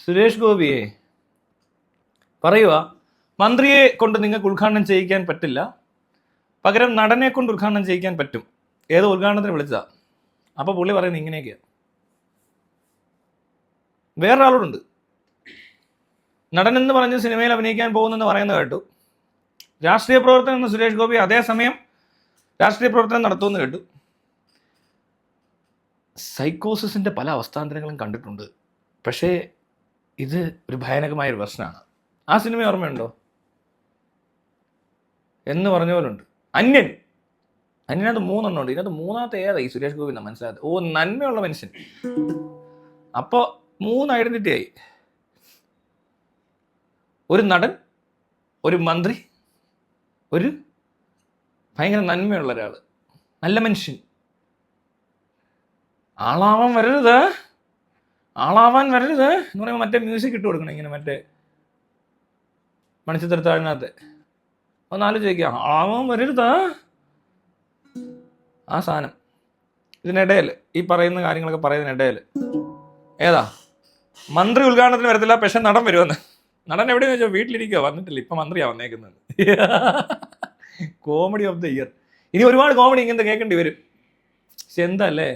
സുരേഷ് ഗോപിയെ പറയുക, മന്ത്രിയെ കൊണ്ട് നിങ്ങൾക്ക് ഉദ്ഘാടനം ചെയ്യിക്കാൻ പറ്റില്ല, പകരം നടനെ കൊണ്ട് ഉദ്ഘാടനം ചെയ്യിക്കാൻ പറ്റും. ഏതോ ഉദ്ഘാടനത്തിന് വിളിച്ചതാ. അപ്പോൾ പുള്ളി പറയുന്നത് ഇങ്ങനെയൊക്കെയാണ്. വേറൊരാളോടുണ്ട്, നടൻ എന്ന് പറഞ്ഞ് സിനിമയിൽ അഭിനയിക്കാൻ പോകുന്നെന്ന് പറയുന്നത് കേട്ടു. രാഷ്ട്രീയ പ്രവർത്തനം എന്ന സുരേഷ് ഗോപി അതേസമയം രാഷ്ട്രീയ പ്രവർത്തനം നടത്തുമെന്ന് കേട്ടു. സൈക്കോസിന്റെ പല അവസ്ഥാന്തരങ്ങളും കണ്ടിട്ടുണ്ട്. പക്ഷേ ഇത് ഒരു ഭയാനകമായൊരു പ്രശ്നമാണ്. ആ സിനിമ ഓർമ്മയുണ്ടോ? എന്ന് പറഞ്ഞ പോലുണ്ട്. അന്യനകത്ത് 3 എണ്ണം ഉണ്ട്. ഇതിനകത്ത് മൂന്നാമത്തെ ഏതാ ഈ സുരേഷ് ഗോപി എന്നാ മനസ്സിലായത്? ഓ, നന്മയുള്ള മനുഷ്യൻ. അപ്പോൾ 3 ഐഡന്റിറ്റി ആയി. ഒരു നടൻ, ഒരു മന്ത്രി, ഒരു ഭയങ്കര നന്മയുള്ള ഒരാൾ, നല്ല മനുഷ്യൻ. ആളാവാൻ വരരുത് എന്ന് പറയുമ്പോൾ മറ്റേ മ്യൂസിക് ഇട്ട് കൊടുക്കണം, ഇങ്ങനെ മറ്റേ മണിച്ചിത്രത്താഴിനകത്ത് ഒന്ന് ആലോചിക്കുക. ആവാൻ വരരുത്, ആ സാധനം. ഇതിനിടയിൽ ഈ പറയുന്ന കാര്യങ്ങളൊക്കെ പറയുന്നതിനിടയിൽ ഏതാ മന്ത്രി ഉദ്ഘാടനത്തിന് വരത്തില്ല, പക്ഷെ നടൻ വരുമെന്ന്. നടൻ എവിടെയെന്ന് വെച്ചാൽ വീട്ടിലിരിക്കുക, വന്നിട്ടില്ല, ഇപ്പം മന്ത്രിയാണ് വന്നേക്കുന്നത്. Comedy of the year. ഇനി ഒരുപാട് കോമഡി ഇങ്ങനത്തെ കേൾക്കേണ്ടി വരും. പക്ഷെ എന്തല്ലേ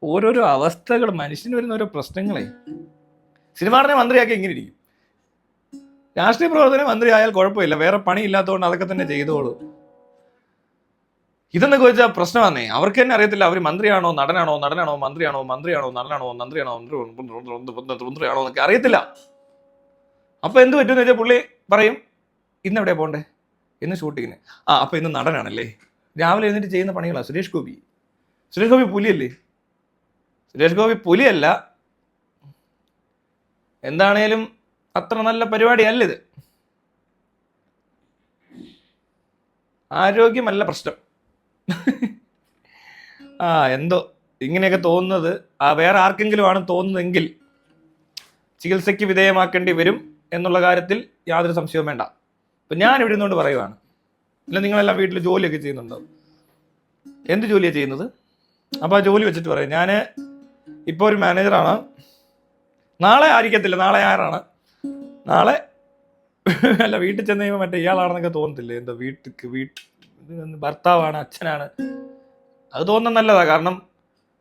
ഓരോരോ അവസ്ഥകൾ, മനുഷ്യന് വരുന്ന ഓരോ പ്രശ്നങ്ങളെ. സിനിമാടനെ മന്ത്രിയാക്കി ഇങ്ങനെ ഇരിക്കും. രാഷ്ട്രീയ പ്രവർത്തനം മന്ത്രി ആയാൽ കുഴപ്പമില്ല, വേറെ പണിയില്ലാത്തതുകൊണ്ട് അതൊക്കെ തന്നെ ചെയ്തോളൂ. ഇതെന്നൊക്കെ വെച്ചാൽ പ്രശ്നമാണേ. അവർക്ക് തന്നെ അറിയത്തില്ല അവർ മന്ത്രിയാണോ നടനാണോ മന്ത്രിയാണോ നടനാണോ എന്നൊക്കെ അറിയത്തില്ല. അപ്പൊ എന്ത് പറ്റുമെന്ന് വെച്ചാൽ പുള്ളി പറയും, ഇന്ന് എവിടെയാ പോണ്ടേ, ഇന്ന് ഷൂട്ടിങ്ങിന്. അപ്പൊ ഇന്ന് നടനാണല്ലേ. രാവിലെ എഴുന്നേറ്റ് ചെയ്യുന്ന പണികളാണ്. സുരേഷ് ഗോപി പുലിയല്ലേ? സുരേഷ് ഗോപി പുലിയല്ല. എന്താണേലും അത്ര നല്ല പരിപാടിയല്ല ഇത്. ആരോഗ്യമല്ല പ്രശ്നം. എന്തോ ഇങ്ങനെയൊക്കെ തോന്നുന്നത് വേറെ ആർക്കെങ്കിലും ആണ് തോന്നുന്നതെങ്കിൽ ചികിത്സയ്ക്ക് വിധേയമാക്കേണ്ടി വരും എന്നുള്ള കാര്യത്തിൽ യാതൊരു സംശയവും വേണ്ട. ഇപ്പം ഞാൻ ഇവിടെ നിന്നുകൊണ്ട് പറയുവാണ്, അല്ല നിങ്ങളെല്ലാം വീട്ടിൽ ജോലിയൊക്കെ ചെയ്യുന്നുണ്ടോ? എന്ത് ജോലിയാണ് ചെയ്യുന്നത്? അപ്പോൾ ആ ജോലി വെച്ചിട്ട് പറയാം, ഞാൻ ഇപ്പോൾ ഒരു മാനേജറാണ്. നാളെ ആയിരിക്കത്തില്ല, നാളെ ആരാണ്, നാളെ അല്ല വീട്ടിൽ ചെന്ന് കഴിയുമ്പോൾ മറ്റേ ഇയാളാണെന്നൊക്കെ തോന്നത്തില്ലേ? എന്താ ഭർത്താവാണ്, അച്ഛനാണ്, അത് തോന്നുന്നത് നല്ലതാണ്. കാരണം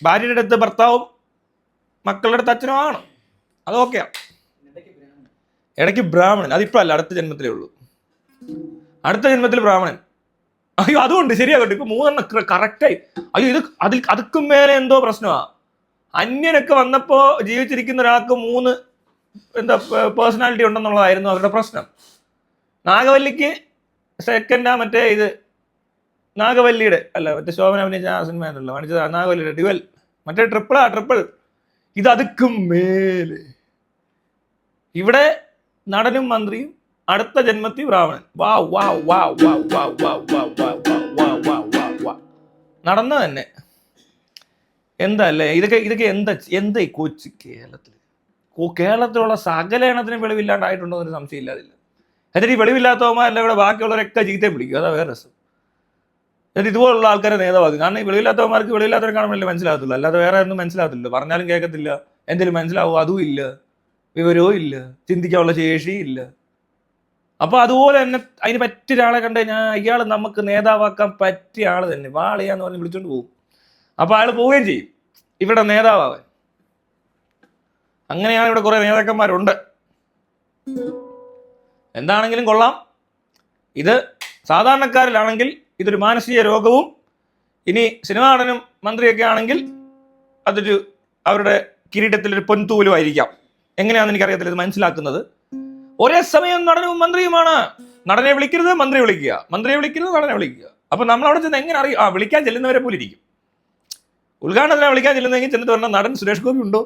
ഭാര്യയുടെ അടുത്ത് ഭർത്താവും മക്കളുടെ അടുത്ത് അച്ഛനും ആണ്, അത് ഓക്കെയാണ്. ഇടയ്ക്ക് ബ്രാഹ്മണൻ, അതിപ്പോഴല്ല, അടുത്ത ജന്മത്തിലേ ഉള്ളൂ. അടുത്ത ജന്മത്തിൽ ബ്രാഹ്മണൻ. അയ്യോ അതുകൊണ്ട് ശരിയാകട്ടെ. ഇപ്പൊ 3 കറക്റ്റായി. അയ്യോ ഇത് അതുക്കും മേലെ എന്തോ പ്രശ്നമാണ്. അന്യനൊക്കെ വന്നപ്പോ ജീവിച്ചിരിക്കുന്ന ഒരാൾക്ക് 3 പേഴ്സണാലിറ്റി ഉണ്ടെന്നുള്ളതായിരുന്നു അവരുടെ പ്രശ്നം. നാഗവല്ലിക്ക് സെക്കൻഡാ മറ്റേ ഇത് നാഗവല്ലിയുടെ അല്ല, മറ്റേ ശോഭന അഭിനയിച്ച ആ സിനിമ മണിച്ചത് നാഗവല്ലിയുടെ ഡ്യുവൽ, മറ്റേ ട്രിപ്പിൾ. ഇത് അതുക്കും മേലെ. ഇവിടെ നടനും മന്ത്രിയും, അടുത്ത ജന്മത്തിൽ ബ്രാഹ്മണൻ. നടന്ന തന്നെ എന്താ അല്ലേ? ഇതൊക്കെ എന്താ ഈ കൊച്ചു കേരളത്തിലുള്ള സകല എണ്ണത്തിനും വെളിവില്ലാണ്ടായിട്ടുണ്ടോ എന്നൊരു സംശയം ഇല്ലാതില്ല. എന്നിട്ട് ഈ വെളിവില്ലാത്തവന്മാരല്ല ഇവിടെ ബാക്കിയുള്ളവരൊക്കെ ചീത്തയും പിടിക്കും. അതാ വേറെ രസം. എന്നിട്ട് ഇതുപോലുള്ള ആൾക്കാരെ നേതാവാക്കും. കാരണം ഈ വെളിവില്ലാത്തവന്മാർക്ക് വെളിവില്ലാത്തവരെ കാണുമ്പോഴല്ലേ മനസ്സിലാകത്തുള്ളൂ, അല്ലാതെ വേറെ ഒന്നും മനസ്സിലാകത്തില്ല. പറഞ്ഞാലും കേൾക്കത്തില്ല, എന്തെങ്കിലും മനസ്സിലാവും അതും ഇല്ല, വിവരവും ഇല്ല, ചിന്തിക്കാനുള്ള ശേഷിയും ഇല്ല. അപ്പൊ അതുപോലെ തന്നെ അതിന് പറ്റിയ ഒരാളെ കണ്ടു കഴിഞ്ഞാൽ ഇയാൾ നമുക്ക് നേതാവാക്കാൻ പറ്റിയ ആള് തന്നെ, വാളിയാന്ന് പറഞ്ഞ് വിളിച്ചോണ്ട് പോകും. അപ്പൊ അയാൾ പോവുകയും ചെയ്യും ഇവിടെ നേതാവാൻ. അങ്ങനെയാണ് ഇവിടെ കുറെ നേതാക്കന്മാരുണ്ട്. എന്താണെങ്കിലും കൊള്ളാം. ഇത് സാധാരണക്കാരിലാണെങ്കിൽ ഇതൊരു മാനസിക രോഗവും, ഇനി സിനിമാ നടനും മന്ത്രിയൊക്കെ ആണെങ്കിൽ അതൊരു അവരുടെ കിരീടത്തിലൊരു പൊൻതൂലും ആയിരിക്കാം. എങ്ങനെയാണെന്ന് എനിക്കറിയത്തില്ല ഇത് മനസ്സിലാക്കുന്നത്. ഒരേ സമയം നടനും മന്ത്രിയുമാണ്. നടനെ വിളിക്കരുത്, മന്ത്രിയെ വിളിക്കുക, മന്ത്രിയെ വിളിക്കരുത്, നടനെ വിളിക്കുക. അപ്പൊ നമ്മൾ അവിടെ ചെന്ന് എങ്ങനെ അറിയും? വിളിക്കാൻ ചെല്ലുന്നവരെ പോലെ ഇരിക്കും. ഉദ്ഘാടനത്തിനാണ് വിളിക്കാൻ ചെല്ലുന്നെങ്കിൽ ചെന്നിട്ട് പറഞ്ഞാൽ നടൻ സുരേഷ് ഗോപി ഉണ്ടോ?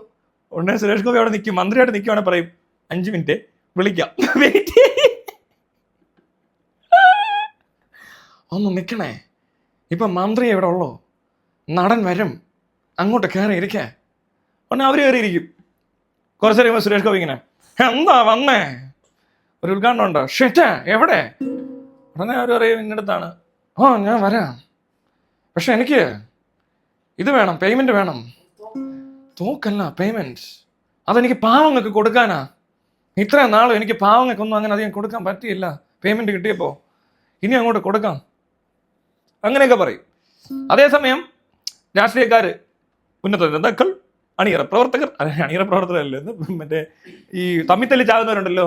ഉടനെ സുരേഷ് ഗോപി അവിടെ നിൽക്കും, മന്ത്രിയായിട്ട് നിൽക്കുവാണെങ്കിൽ പറയും 5 മിനിറ്റ് വിളിക്കാം, വെയിറ്റ് ഒന്ന് നിൽക്കണേ, ഇപ്പം മന്ത്രി എവിടെ ഉള്ളോ, നടൻ വരും, അങ്ങോട്ട് കയറി ഇരിക്കേ. ഉടനെ അവർ കയറിയിരിക്കും. കുറച്ച് കഴിയുമ്പോൾ സുരേഷ് ഗോപി ഇങ്ങനെ, എന്താ വന്നേ, ഒരു ഉദ്ഘാടനം ഉണ്ടോ? ഷെറ്റ് എവിടെ? ഉടനെ അവർ പറയും ഇന്നടത്താണ്. ഞാൻ വരാം, പക്ഷെ എനിക്ക് ഇത് വേണം, പേയ്മെന്റ് വേണം. തോക്കല്ല, പേയ്മെന്റ്. അതെനിക്ക് പാവങ്ങൾക്ക് കൊടുക്കാനാ. ഇത്ര നാളും എനിക്ക് പാവങ്ങൾക്കൊന്നും അങ്ങനെ അധികം കൊടുക്കാൻ പറ്റിയില്ല, പേയ്മെന്റ് കിട്ടിയപ്പോൾ ഇനി അങ്ങോട്ട് കൊടുക്കാം, അങ്ങനെയൊക്കെ പറയും. അതേസമയം രാഷ്ട്രീയക്കാർ, ഉന്നത നേതാക്കൾ, അണിയറ പ്രവർത്തകർ, അണിയറ പ്രവർത്തകരല്ലേ, മറ്റേ ഈ തമ്മിത്തല്ലി ചാകുന്നവരുണ്ടല്ലോ,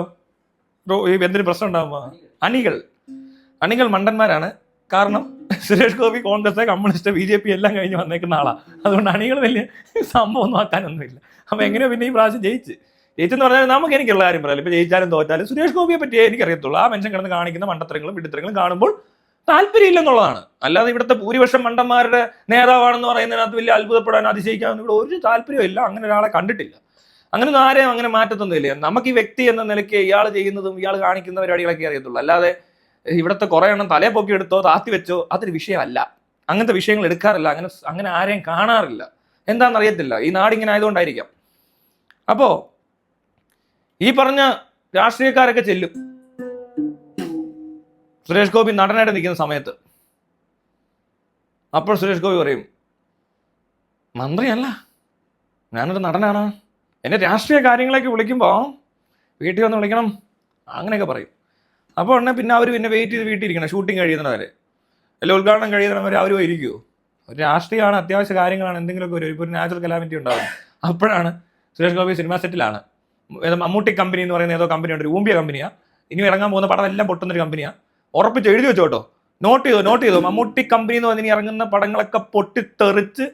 ഈ എന്തിനു പ്രശ്നം ഉണ്ടാകുമ്പോൾ അണികൾ മണ്ടന്മാരാണ്. കാരണം സുരേഷ് ഗോപി കോൺഗ്രസ്, കമ്മ്യൂണിസ്റ്റ്, BJP എല്ലാം കഴിഞ്ഞ് വന്നേക്കുന്ന ആളാണ്. അതുകൊണ്ട് അണികൾ വലിയ സംഭവം ഒന്നും ആക്കാനൊന്നുമില്ല. അപ്പം എങ്ങനെയോ പിന്നെ ഈ പ്രാവശ്യം ജയിച്ചെന്ന് പറഞ്ഞാൽ എനിക്കുള്ള കാര്യം പറയാം. ഇപ്പം ജയിച്ചാലും തോറ്റാലും സുരേഷ് ഗോപിയെ പറ്റിയേ എനിക്കറിയത്തുള്ളൂ. ആ മനുഷ്യൻ കിടന്ന് കാണിക്കുന്ന മണ്ടത്തരങ്ങളും വിഡിത്തരങ്ങളും കാണുമ്പോൾ താല്പര്യമില്ലെന്നുള്ളതാണ്. അല്ലാതെ ഇവിടുത്തെ ഭൂരിപക്ഷം മണ്ടന്മാരുടെ നേതാവാണെന്ന് പറയുന്നതിനകത്ത് വലിയ അത്ഭുതപ്പെടാൻ, അതിശയിക്കാനൊന്നും ഇവിടെ ഒരു താല്പര്യമില്ല. അങ്ങനെ ഒരാളെ കണ്ടിട്ടില്ല. അങ്ങനെ ആരെയും അങ്ങനെ മാറ്റത്തൊന്നുമില്ല. നമുക്ക് ഈ വ്യക്തി എന്ന നിലയ്ക്ക് ഇയാൾ ചെയ്യുന്നതും ഇയാൾ കാണിക്കുന്ന പരിപാടികളൊക്കെ അറിയത്തുള്ളൂ. അല്ലാതെ ഇവിടുത്തെ കുറെ എണ്ണം തലയെ പൊക്കി എടുത്തോ താത്തി വെച്ചോ അതൊരു വിഷയമല്ല. അങ്ങനത്തെ വിഷയങ്ങൾ എടുക്കാറില്ല. അങ്ങനെ ആരെയും കാണാറില്ല. എന്താണെന്നറിയത്തില്ല. ഈ നാടിങ്ങനെ ആയതുകൊണ്ടായിരിക്കാം. അപ്പോൾ ഈ പറഞ്ഞ രാഷ്ട്രീയക്കാരൊക്കെ ചെല്ലും സുരേഷ് ഗോപി നടനായിട്ട് നിൽക്കുന്ന സമയത്ത്. അപ്പോൾ സുരേഷ് ഗോപി പറയും, മന്ത്രിയല്ല, ഞാനൊരു നടനാണ്, എന്നെ രാഷ്ട്രീയ കാര്യങ്ങളൊക്കെ വിളിക്കുമ്പോൾ വീട്ടിൽ വന്ന് വിളിക്കണം, അങ്ങനെയൊക്കെ പറയും. അപ്പോൾ ഉടനെ പിന്നെ അവർ വെയിറ്റ് ചെയ്ത് വീട്ടിലിരിക്കണം, ഷൂട്ടിങ് കഴിയുന്നവരെ, അല്ല ഉദ്ഘാടനം കഴിയുന്നവരെ അവരും ഇരിക്കുമോ? ഒരു രാഷ്ട്രീയമാണ്, അത്യാവശ്യ കാര്യങ്ങളാണ്, എന്തെങ്കിലുമൊക്കെ ഒരു നാച്ചുറൽ കലാമിറ്റി ഉണ്ടാകും. അപ്പോഴാണ് സുരേഷ് ഗോപി സിനിമാ സെറ്റിലാണ്. മമ്മൂട്ടി കമ്പനി എന്ന് പറയുന്ന ഏതോ കമ്പനി ഉണ്ട്, ഊമ്പിയ കമ്പനിയാണ്. ഇനി ഇറങ്ങാൻ പോകുന്ന പടം എല്ലാം പൊട്ടുന്നൊരു കമ്പനിയാണ്. ഉറപ്പിച്ച് എഴുതി വെച്ചോട്ടോ, നോട്ട് ചെയ്തോ. മമ്മൂട്ടി കമ്പനി എന്ന് പറഞ്ഞ് ഇനി ഇറങ്ങുന്ന പടങ്ങളൊക്കെ പൊട്ടിത്തെറിച്ച്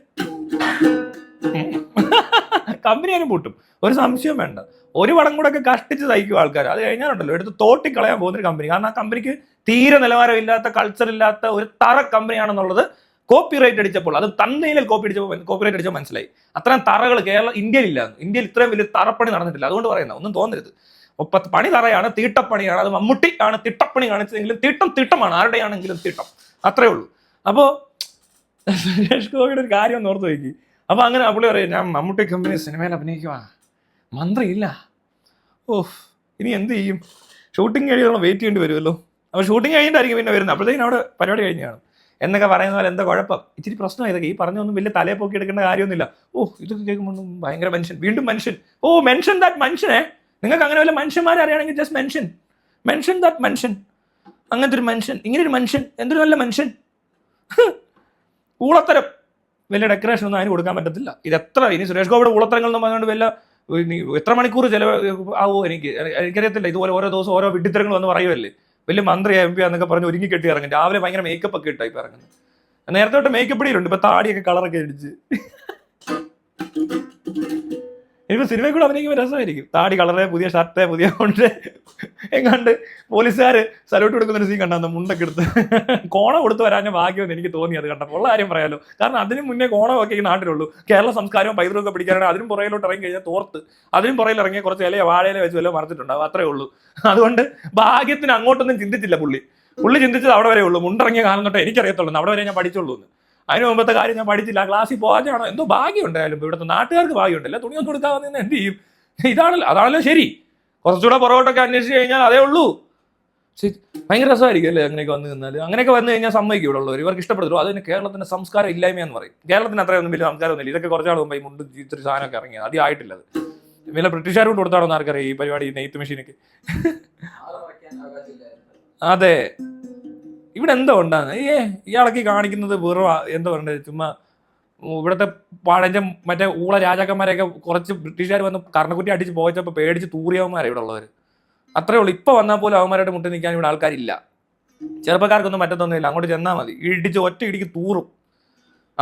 കമ്പനിയാലും പൊട്ടും, ഒരു സംശയം വേണ്ട. ഒരു പടം കൂടെ ഒക്കെ കഷ്ടിച്ച് തയ്ക്കും ആൾക്കാർ. അത് കഴിഞ്ഞാലുണ്ടല്ലോ എടുത്ത് തോട്ടിക്കളയാൻ പോകുന്നൊരു കമ്പനി. കാരണം ആ കമ്പനിക്ക് തീരെ നിലവാരമില്ലാത്ത, കൾച്ചർ ഇല്ലാത്ത ഒരു തറ കമ്പനിയാണെന്നുള്ളത് കോപ്പിറൈറ്റ് അടിച്ചപ്പോൾ, അത് തന്നയിലിൽ കോപ്പിറൈറ്റ് അടിച്ചപ്പോൾ മനസ്സിലായി. അത്രയും തറകൾ ഇന്ത്യയിൽ ഇത്രയും വലിയ തറപ്പണി നടന്നിട്ടില്ല. അതുകൊണ്ട് പറയുന്ന ഒന്നും തോന്നരുത്. പണി തറയാണ്, തീട്ടപ്പണിയാണ്. അത് മമ്മൂട്ടി ആണ് തിട്ടപ്പണി കാണിച്ചതെങ്കിലും തിട്ടമാണ്, ആരുടെയാണെങ്കിലും തിട്ടം, അത്രേ ഉള്ളൂ. അപ്പോൾ സുരേഷ് ഗോപിയുടെ ഒരു കാര്യം ഒന്ന് ഓർത്ത് വയ്ക്കി. അപ്പോൾ അങ്ങനെ പുള്ളി പറയും, ഞാൻ മമ്മൂട്ടി കമ്പനി സിനിമയിൽ അഭിനയിക്കുവാ, മന്ത്രിയില്ല, ഇനി എന്ത് ചെയ്യും? ഷൂട്ടിങ് കഴിയുമ്പോൾ വെയിറ്റ് ചെയ്യേണ്ടി വരുമല്ലോ. അപ്പോൾ ഷൂട്ടിങ് കഴിഞ്ഞിട്ടായിരിക്കും പിന്നെ വരുന്നത്. അപ്പോഴത്തേക്കും അവിടെ പരിപാടി കഴിഞ്ഞ് കാണും എന്നൊക്കെ പറയുന്ന പോലെ. എന്താ കുഴപ്പം? ഇച്ചിരി പ്രശ്നം ഇതൊക്കെ. ഈ പറഞ്ഞൊന്നും വലിയ തലയെ പൊക്കി എടുക്കേണ്ട കാര്യമൊന്നുമില്ല. ഇതൊക്കെ കേൾക്കുമ്പോൾ ഭയങ്കര മെൻഷൻ, വീണ്ടും മെൻഷൻ. മെൻഷൻ ദാറ്റ് മനുഷ്യനെ. നിങ്ങൾക്ക് അങ്ങനെ വല്ല മനുഷ്യന്മാരെ അറിയാണെങ്കിൽ ജസ്റ്റ് മെൻഷൻ ദാറ്റ് മനുഷ്യൻ. അങ്ങനത്തെ ഒരു മനുഷ്യൻ, ഇങ്ങനൊരു മനുഷ്യൻ, എന്തൊരു നല്ല മനുഷ്യൻ. ഊളത്തരം. വലിയ ഡെക്കറേഷൻ ഒന്നും അതിന് കൊടുക്കാൻ പറ്റത്തില്ല. ഇനി സുരേഷ് ഗോപിയുടെ ഊളത്തരങ്ങൾ എന്ന് പറഞ്ഞുകൊണ്ട് വല്ല എത്ര മണിക്കൂർ ആവുമോ എനിക്കറിയത്തില്ല. ഇതുപോലെ ഓരോ ദിവസം ഓരോ വിഡ്ഢിത്തരങ്ങൾ വന്ന് പറയുമല്ലേ. വലിയ മന്ത്രി MP എന്നൊക്കെ പറഞ്ഞ് ഒരുങ്ങി കെട്ടി ഇറങ്ങും. രാവിലെ ഭയങ്കര മേക്കപ്പ് ഒക്കെ ഇട്ടാ ഇപ്പം ഇറങ്ങുന്നത്. നേരത്തെ തൊട്ട് മേക്കപ്പ് ഇടിയിലുണ്ട്. ഇപ്പൊ താടിയൊക്കെ കളറൊക്കെ അടിച്ച്. ഇനിയിപ്പോൾ സിനിമയിൽ കൂടെ അഭിനയിക്കുമ്പോൾ രസമായിരിക്കും. താടി കളറ്, പുതിയ ഷർട്ട്, പുതിയ കൊണ്ട് എങ്ങാണ്ട് പോലീസുകാർ സല്യൂട്ട് കൊടുക്കുന്നൊരു സീൻ കണ്ടാന്ന് മുണ്ടൊക്കെ എടുത്ത് കോണം കൊടുത്ത് വരാൻ ഭാഗ്യമെന്ന് എനിക്ക് തോന്നി അത് കണ്ടപ്പോൾ. ഉള്ള കാര്യം പറയാലോ. കാരണം അതിന് മുന്നേ കോണമൊക്കെ ഈ നാട്ടിലുള്ളൂ. കേരള സംസ്കാരവും പൈതൃകമൊക്കെ പിടിക്കാനാണ്. അതിനും പുറയിലോട്ട് ഇറങ്ങി കഴിഞ്ഞാൽ തോർത്ത്, അതിനും പുറയിൽ ഇറങ്ങിയ കുറച്ച് ഇലയോ വാഴയില വെച്ച് വല്ലതും മറച്ചിട്ടുണ്ടാവും, അത്രേ ഉള്ളൂ. അതുകൊണ്ട് ഭാഗ്യത്തിന് അങ്ങോട്ടൊന്നും ചിന്തിച്ചില്ല പുള്ളി ചിന്തിച്ചത് അവിടെ വരെ ഉള്ളൂ. മുണ്ടിറങ്ങിയ കാലം തൊട്ട് എനിക്കറിയത്തുള്ളൂ, അവിടെ വരെ ഞാൻ പഠിച്ചുള്ളൂ എന്ന്. അതിന് മുമ്പത്തെ കാര്യം ഞാൻ പഠിച്ചില്ല, ക്ലാസ്സിൽ പോകാനാണോ എന്തോ ഭാഗ്യം ഉണ്ടായാലും. ഇവിടുത്തെ നാട്ടുകാർക്ക് ഭാഗ്യമുണ്ടല്ലോ, തുണിയൊന്നും കൊടുക്കാതെ എന്ത് ചെയ്യും? അതാണല്ലോ ശരി. കുറച്ചുകൂടെ പുറകോട്ടൊക്കെ അന്വേഷിച്ച് കഴിഞ്ഞാൽ അതേ ഉള്ളൂ. ഭയങ്കര രസമായിരിക്കും അല്ലേ അങ്ങനെയൊക്കെ വന്നു നിന്നാൽ. അങ്ങനെയൊക്കെ വന്നു കഴിഞ്ഞാൽ സമ്മതിക്കും ഇവിടെ ഉള്ളവർ, ഇവർക്ക് ഇഷ്ടപ്പെടുത്തുള്ളൂ. അതിന് കേരളത്തിന്റെ സംസ്കാരം ഇല്ലായ്മയെന്ന് പറയും. കേരളത്തിന് അത്രയൊന്നും വലിയ സംസ്കാരമൊന്നുമില്ല. ഇതൊക്കെ കുറച്ചാൾ മുമ്പ് ഈ മുണ്ട് ഇത്തിരി സാധനമൊക്കെ ഇറങ്ങിയത്, അധികം ആയിട്ടില്ല. അത് പിന്നെ ബ്രിട്ടീഷുകാരോട് കൊടുത്താണെന്ന് ആർക്കറിയാം ഈ പരിപാടി, നെയ്ത്ത് മെഷീനൊക്കെ. അതെ, ഇവിടെ എന്തോ ഉണ്ടാകുന്ന ഇയാളൊക്കെ കാണിക്കുന്നത് വെറും എന്താ പറയണ്ടത്, ചുമ്മാ ഇവിടുത്തെ പഴഞ്ച മറ്റേ ഊള രാജാക്കന്മാരെയൊക്കെ കുറച്ച് ബ്രിട്ടീഷുകാർ വന്ന് കർണക്കുറ്റി അടിച്ച് പോയപ്പോൾ പേടിച്ച് തൂറിയവന്മാരാണ് ഇവിടെ ഉള്ളവർ. അത്രേ ഉള്ളൂ. ഇപ്പോൾ വന്നാൽ പോലും അവന്മാരായിട്ട് മുട്ടി നിൽക്കാൻ ഇവിടെ ആൾക്കാരില്ല. ചെറുപ്പക്കാർക്കൊന്നും പറ്റത്തൊന്നുമില്ല. അങ്ങോട്ട് ചെന്നാൽ മതി, ഇടിച്ച് ഒറ്റ ഇടിക്ക് തൂറും.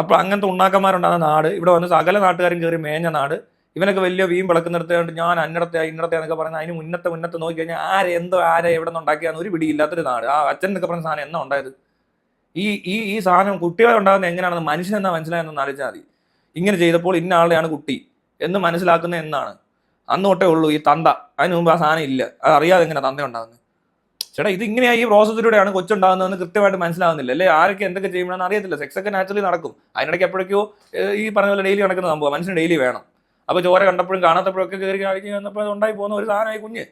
അപ്പോൾ അങ്ങനത്തെ ഉണ്ണാക്കന്മാരുണ്ടാകുന്ന നാട്, ഇവിടെ വന്ന് സകല നാട്ടുകാരും കയറി മേഞ്ഞ നാട്. ഇവനൊക്കെ വലിയ വീം വിളക്കുന്നിടത്തുകൊണ്ട് ഞാൻ ഇന്നടത്തെ എന്നൊക്കെ പറയുന്നത് അതിന് മുന്നത്തെ നോക്കി കഴിഞ്ഞാൽ ആരെ എവിടെ നിന്ന് ഉണ്ടാക്കിയാന്ന് ഒരു പിടിയില്ലാത്തൊരു നാട്. ആ അച്ഛൻ എന്നൊക്കെ പറഞ്ഞ സാധനം എന്നാ ഉണ്ടായത്? ഈ സാധനം കുട്ടികളെ ഉണ്ടാകുന്നത് എങ്ങനെയാണെന്ന് മനുഷ്യൻ എന്നാ മനസ്സിലായെന്ന് ആലോചിച്ചാൽ മതി. ഇങ്ങനെ ചെയ്തപ്പോൾ ഇന്ന ആളുടെയാണ് കുട്ടി എന്ന് മനസ്സിലാക്കുന്നത് എന്നാണ്. അന്ന് തൊട്ടേ ഉള്ളൂ ഈ തന്ത. അതിന് മുമ്പ് ആ സാധനം ഇല്ല. അത് അറിയാതെ എങ്ങനെ തന്ത ഉണ്ടാകുന്നത്? ചേട്ടാ, ഇത് ഇങ്ങനെയാ ഈ പ്രോസസ്സിലൂടെയാണ് കൊച്ചുണ്ടാകുന്നതെന്ന് കൃത്യമായിട്ട് മനസ്സിലാവുന്നില്ല അല്ലേ? ആരൊക്കെ എന്തൊക്കെ ചെയ്യുമ്പോഴാണെന്ന് അറിയത്തില്ല. സെക്സ് ഒക്കെ നാച്ചുറലി നടക്കും. അതിനിടയ്ക്ക് എപ്പോഴേക്കോ ഈ പറഞ്ഞ പോലെ ഡെയിലി നടക്കുന്ന സംഭവം. മനുഷ്യന് ഡെയിലി വേണം. അപ്പോൾ ചോര കണ്ടപ്പോഴും കാണാത്തപ്പോഴും ഒക്കെ കയറി കാണിക്കുക വന്നപ്പോൾ ഉണ്ടായി പോകുന്ന ഒരു സാധനമായി കുഞ്ഞ്.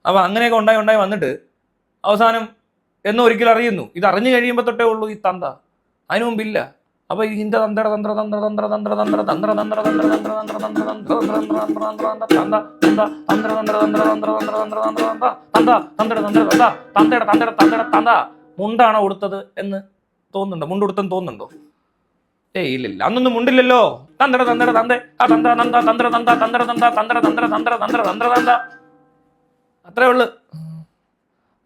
അപ്പോൾ അങ്ങനെയൊക്കെ ഉണ്ടായി വന്നിട്ട് അവസാനം എന്നൊരിക്കലും അറിയുന്നു. ഇത് അറിഞ്ഞു കഴിയുമ്പോൾ തൊട്ടേ ഉള്ളൂ ഈ തന്ത. അതിനു മുമ്പില്ല. അപ്പൊ ഇതിന്റെ തന്ത്ര തന്ത്ര തന്ത്ര തന്ത്ര തന്ത്ര തന്ത്ര തന്ത്ര തന്ത്ര തന്ത്ര തന്ത്ര തന്ത്ര തന്ത്ര തന്ത്ര തന്ത്ര തന്ത്ര തന്ത്ര മുണ്ടാണോ ഉടുത്തത് എന്ന് തോന്നുന്നുണ്ടോ? മുണ്ട് ഉടുത്തെന്ന് തോന്നുന്നുണ്ടോ? ഇല്ലില്ല, അന്നൊന്നും മുണ്ടില്ലല്ലോ. തന്ത്ര തന്ത്ര തന്ത്ര തന്ത്ര തന്ത്ര തന്ത്ര തന്ത്ര തന്ത്ര തന്ത്ര തന്ത്ര തന്ത്ര തന്ത്ര തന്ത്ര തന്ത്ര തന്ത്ര അത്രേ ഉള്ളു.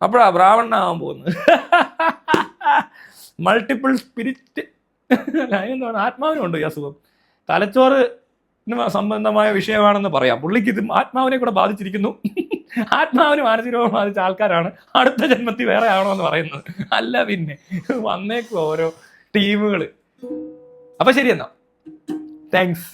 അപ്പോഴാ ബ്രാഹ്മണനാവാൻ പോകുന്നത്. മൾട്ടിപ്പിൾ സ്പിരിറ്റ് എന്താണ്, ആത്മാവിനുണ്ട് ഈ അസുഖം. തലച്ചോറ് സംബന്ധമായ വിഷയമാണെന്ന് പറയാം. പുള്ളിക്ക് ഇത് ആത്മാവിനെ കൂടെ ബാധിച്ചിരിക്കുന്നു. ആത്മാവിന് മാനസിക രോഗം ബാധിച്ച ആൾക്കാരാണ് അടുത്ത ജന്മത്തിൽ വേറെ ആണോ എന്ന് പറയുന്നത്. അല്ല പിന്നെ വന്നേക്കും ഓരോ ടീമുകൾ. അപ്പൊ ശരി എന്നാ, താങ്ക്സ്.